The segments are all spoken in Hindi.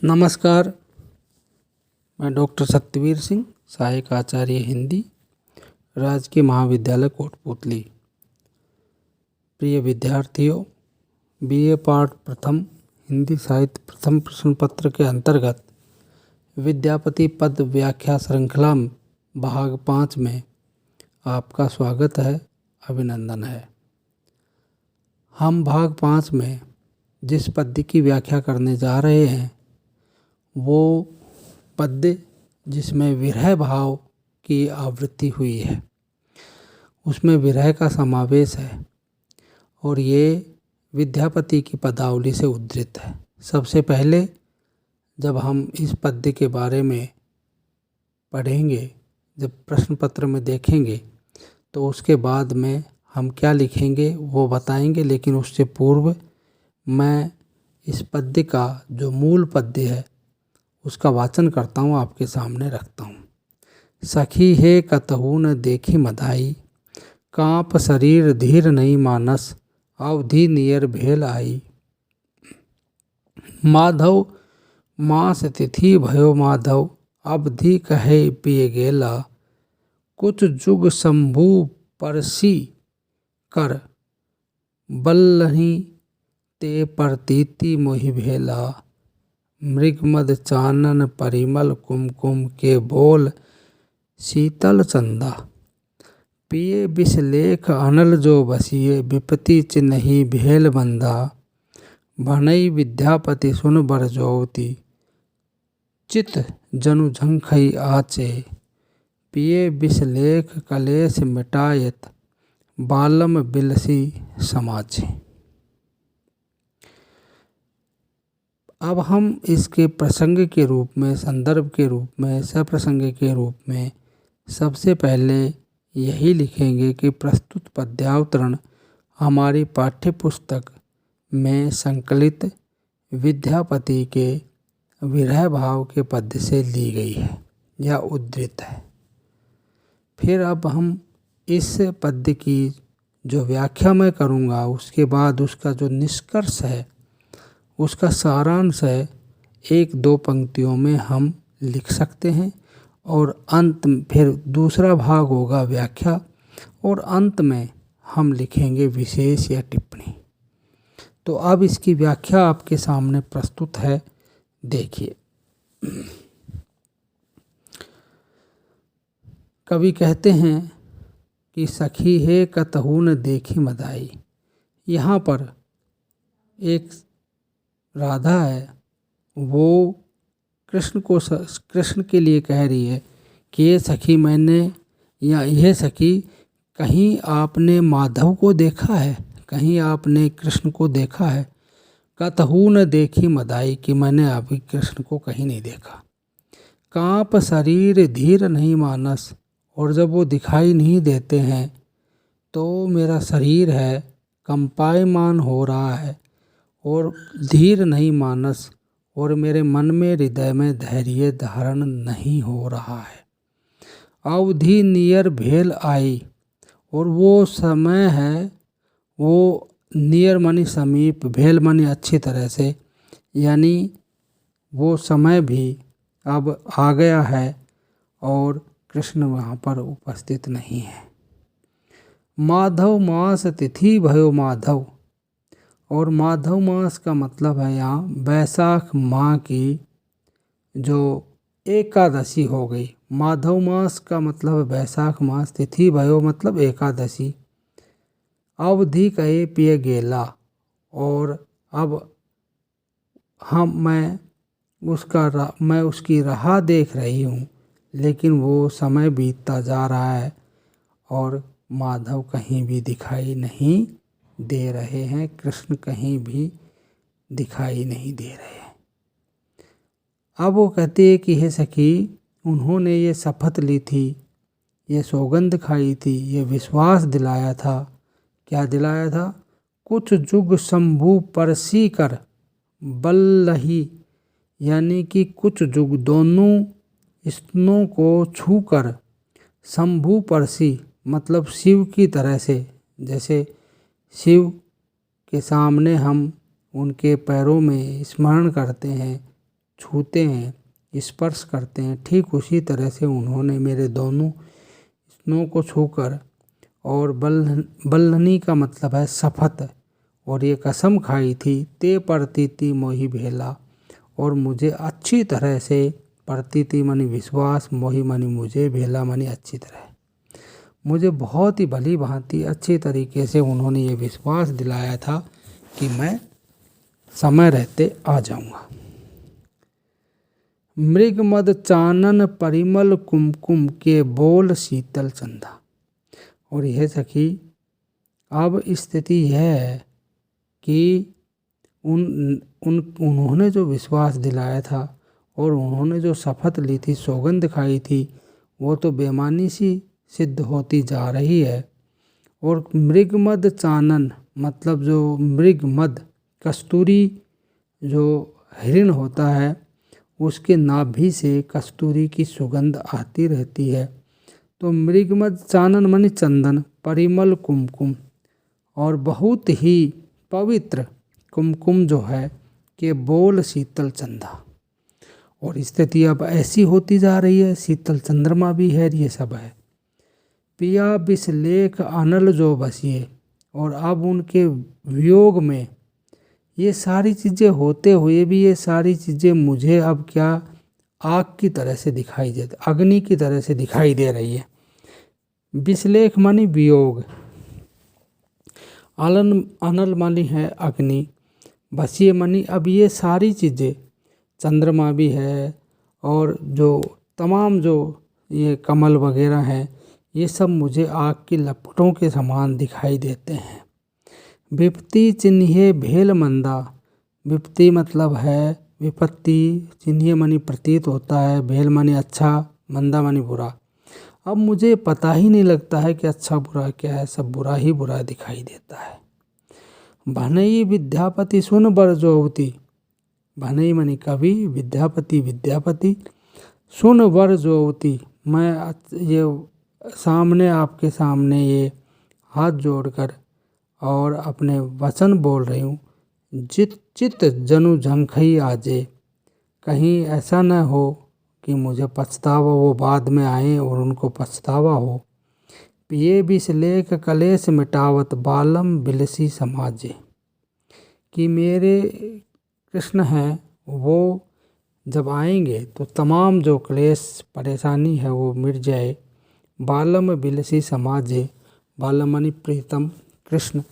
नमस्कार। मैं डॉक्टर सत्यवीर सिंह, सहायक आचार्य हिंदी, राजकीय महाविद्यालय कोटपुतली। प्रिय विद्यार्थियों, बीए पाठ प्रथम हिंदी साहित्य प्रथम प्रश्न पत्र के अंतर्गत विद्यापति पद व्याख्या श्रृंखला भाग 5 में आपका स्वागत है, अभिनंदन है। हम भाग 5 में जिस पद्य की व्याख्या करने जा रहे हैं वो पद्य जिसमें विरह भाव की आवृत्ति हुई है, उसमें विरह का समावेश है और ये विद्यापति की पदावली से उद्धृत है। सबसे पहले जब हम इस पद्य के बारे में पढ़ेंगे, जब प्रश्न पत्र में देखेंगे, तो उसके बाद में हम क्या लिखेंगे वो बताएंगे, लेकिन उससे पूर्व मैं इस पद्य का जो मूल पद्य है उसका वाचन करता हूँ, आपके सामने रखता हूँ। सखी हे कतहु न देखी मदाई, कांप शरीर धीर नहीं मानस, अवधि नियर भेल आई। माधव मास तिथि भयो माधव, अवधि कहे पिए गेला, कुछ जुग शंभु परसी कर, बल्लही ते प्रतीति मोहि भेला। मृगमद चानन परिमल कुमकुम के बोल, शीतल चंदा पिए विषलेख अनल जो बसिए, विपति चिन्हि भेल बंदा। भनई विद्यापति सुन बरजौती, चित जनु झंखई आचे, पिए विषलेख कलेश मिटायत, बालम बिलसी समाचे। अब हम इसके प्रसंग के रूप में, संदर्भ के रूप में, सप्रसंग के रूप में सबसे पहले यही लिखेंगे कि प्रस्तुत पद्यावतरण हमारी पाठ्य पुस्तक में संकलित विद्यापति के विरह भाव के पद्य से ली गई है या उद्धृत है। फिर अब हम इस पद्य की जो व्याख्या मैं करूँगा, उसके बाद उसका जो निष्कर्ष है, उसका सारांश है, 1-2 पंक्तियों में हम लिख सकते हैं और अंत में फिर दूसरा भाग होगा व्याख्या, और अंत में हम लिखेंगे विशेष या टिप्पणी। तो अब इसकी व्याख्या आपके सामने प्रस्तुत है, देखिए। कवि कहते हैं कि सखी है कतहु न देखी मदाई। यहाँ पर एक राधा है, वो कृष्ण के लिए कह रही है कि ये सखी मैंने, या यह सखी कहीं आपने माधव को देखा है, कहीं आपने कृष्ण को देखा है। कतहु न देखी मदाई, कि मैंने अभी कृष्ण को कहीं नहीं देखा। कांप शरीर धीर नहीं मानस, और जब वो दिखाई नहीं देते हैं तो मेरा शरीर है कंपायमान हो रहा है, और धीर नहीं मानस, और मेरे मन में, हृदय में धैर्य धारण नहीं हो रहा है। अवधि नियर भेल आई, और वो समय है, वो नियर मानी समीप, भेल मानी अच्छी तरह से, यानी वो समय भी अब आ गया है और कृष्ण वहाँ पर उपस्थित नहीं है। माधव मास तिथि भयो माधव, और माधव मास का मतलब है यहाँ वैशाख माह की जो एकादशी हो गई। माधव मास का मतलब वैशाख मास, तिथि भयो मतलब एकादशी। अवधि कहे पिए गेला, और अब मैं उसकी राह देख रही हूँ, लेकिन वो समय बीतता जा रहा है और माधव कहीं भी दिखाई नहीं दे रहे हैं, कृष्ण कहीं भी दिखाई नहीं दे रहे हैं। अब वो कहते हैं कि हे सखी, उन्होंने ये शपथ ली थी, ये सौगंध खाई थी, ये विश्वास दिलाया था। क्या दिलाया था? कुछ जुग शंभु परसी कर, बल्लही, यानी कि कुछ जुग दोनों स्तनों को छूकर, शंभु परसी मतलब शिव की तरह से, जैसे शिव के सामने हम उनके पैरों में स्मरण करते हैं छूते हैं, स्पर्श करते हैं, ठीक उसी तरह से उन्होंने मेरे दोनों स्तनों को छूकर और बल्लनी का मतलब है शपथ, और ये कसम खाई थी, ते प्रतीति मोहि भेला, और मुझे अच्छी तरह से, प्रतीति मानी विश्वास, मोहि मानी मुझे, भेला मानी अच्छी तरह, मुझे बहुत ही भली भांति अच्छी तरीके से उन्होंने ये विश्वास दिलाया था कि मैं समय रहते आ जाऊंगा। मृग मद चानन परिमल कुमकुम के बोल शीतल चंदा। और यह सखी अब स्थिति यह है कि उन्होंने जो विश्वास दिलाया था और उन्होंने जो शपथ ली थी, सौगंध खाई थी, वो तो बेमानी सी सिद्ध होती जा रही है। और मृगमद चानन मतलब जो मृगमद कस्तूरी जो हिरण होता है उसके नाभि से कस्तूरी की सुगंध आती रहती है। तो मृगमद चानन मानी चंदन, परिमल कुमकुम, और बहुत ही पवित्र कुमकुम जो है के बोल शीतल चंदा। और स्थिति अब ऐसी होती जा रही है, शीतल चंद्रमा भी है, ये सब है। पिया बिसलेख अनल जो बसिए, और अब उनके वियोग में ये सारी चीज़ें होते हुए भी ये सारी चीज़ें मुझे अब क्या आग की तरह से दिखाई देती, अग्नि की तरह से दिखाई दे रही है। बिसलेख मानी वियोग, अनल मानी है अग्नि, बसिए मानी अब ये सारी चीज़ें, चंद्रमा भी है और जो तमाम जो ये कमल वगैरह हैं, ये सब मुझे आग की लपटों के समान दिखाई देते हैं। विपत्ति चिन्हे भेल मंदा, विपत्ति मतलब है विपत्ति, चिन्हे मानी प्रतीत होता है, भेल मानी अच्छा, मंदा मानी बुरा। अब मुझे पता ही नहीं लगता है कि अच्छा बुरा क्या है, सब बुरा ही बुरा दिखाई देता है। भनई विद्यापति सुन बर जोवती, भनई मानी कवि, विद्यापति विद्यापति, सुन वर जोवती, मैं ये सामने आपके सामने ये हाथ जोड़कर और अपने वचन बोल रही हूँ। चित जनु झंखई आजे, कहीं ऐसा न हो कि मुझे पछतावा वो बाद में आए और उनको पछतावा हो। पिए बिसलेख कलेश मिटावत बालम बिलसी समाजे, कि मेरे कृष्ण हैं वो जब आएंगे तो तमाम जो क्लेश परेशानी है वो मिट जाए। बालम बिलसी समाजे, बालम मानी प्रीतम कृष्ण,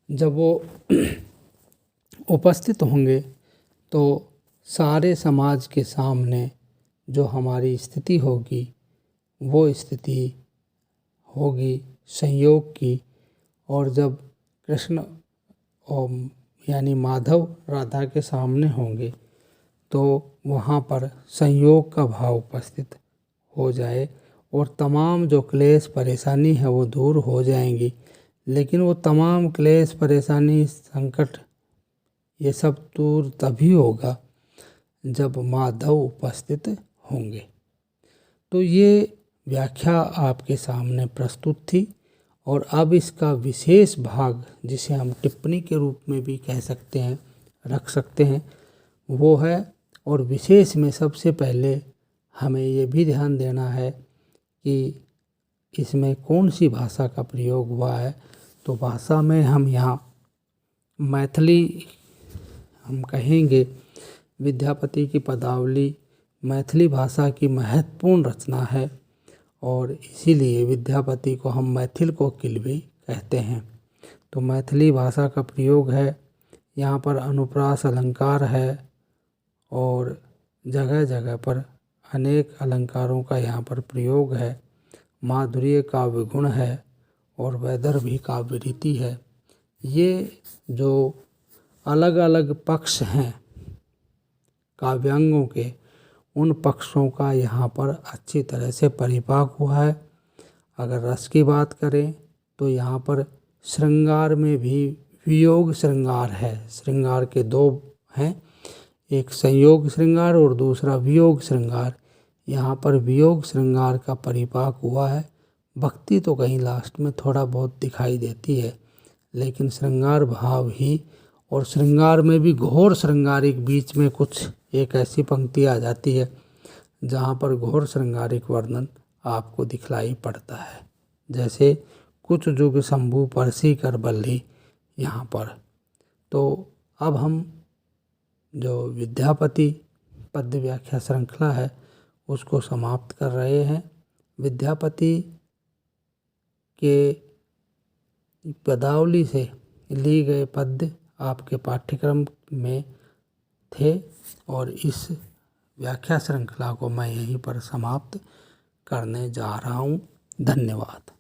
जब वो उपस्थित होंगे तो सारे समाज के सामने जो हमारी स्थिति होगी वो स्थिति होगी संयोग की। और जब कृष्ण और यानी माधव राधा के सामने होंगे तो वहाँ पर संयोग का भाव उपस्थित हो जाए और तमाम जो क्लेश परेशानी है वो दूर हो जाएंगी। लेकिन वो तमाम क्लेश परेशानी संकट ये सब दूर तभी होगा जब माधव उपस्थित होंगे। तो ये व्याख्या आपके सामने प्रस्तुत थी और अब इसका विशेष भाग जिसे हम टिप्पणी के रूप में भी कह सकते हैं, रख सकते हैं, वो है। और विशेष में सबसे पहले हमें ये भी ध्यान देना है कि इसमें कौन सी भाषा का प्रयोग हुआ है। तो भाषा में हम यहाँ मैथिली हम कहेंगे। विद्यापति की पदावली मैथिली भाषा की महत्वपूर्ण रचना है और इसीलिए विद्यापति को हम मैथिल कोकिल भी कहते हैं। तो मैथिली भाषा का प्रयोग है, यहाँ पर अनुप्रास अलंकार है और जगह जगह पर अनेक अलंकारों का यहाँ पर प्रयोग है। माधुर्य काव्य गुण है और वैदर्भी काव्य रीति है। ये जो अलग अलग पक्ष हैं काव्यांगों के, उन पक्षों का यहाँ पर अच्छी तरह से परिपाक हुआ है। अगर रस की बात करें तो यहाँ पर श्रृंगार में भी वियोग श्रृंगार है। श्रृंगार के दो हैं, एक संयोग श्रृंगार और दूसरा वियोग श्रृंगार। यहाँ पर वियोग श्रृंगार का परिपाक हुआ है। भक्ति तो कहीं लास्ट में थोड़ा बहुत दिखाई देती है, लेकिन श्रृंगार भाव ही, और श्रृंगार में भी घोर श्रृंगार एक बीच में कुछ एक ऐसी पंक्ति आ जाती है जहाँ पर घोर श्रृंगारिक वर्णन आपको दिखलाई पड़ता है, जैसे कुछ जुग शंभु परसी कर बल्ली यहाँ पर। तो अब हम जो विद्यापति पद्य व्याख्या श्रृंखला है उसको समाप्त कर रहे हैं। विद्यापति के पदावली से लिए गए पद्य आपके पाठ्यक्रम में थे और इस व्याख्या श्रृंखला को मैं यहीं पर समाप्त करने जा रहा हूँ। धन्यवाद।